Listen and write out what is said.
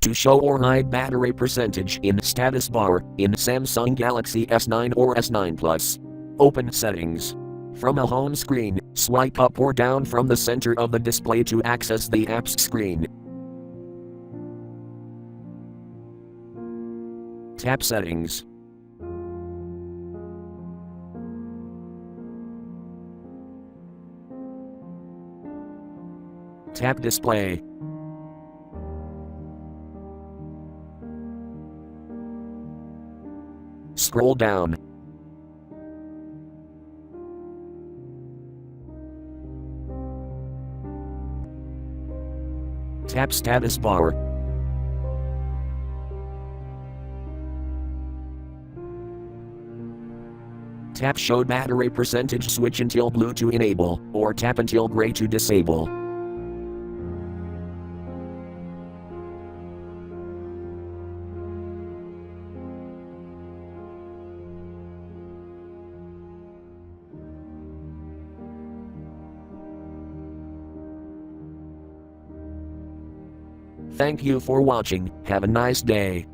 To show or hide battery percentage in status bar in Samsung Galaxy S9 or S9 Plus. Open Settings. From a home screen, swipe up or down from the center of the display to access the apps screen. Tap Settings. Tap Display. Scroll down. Tap Status Bar. Tap Show Battery Percentage, switch until blue to enable, or tap until gray to disable. Thank you for watching. Have a nice day.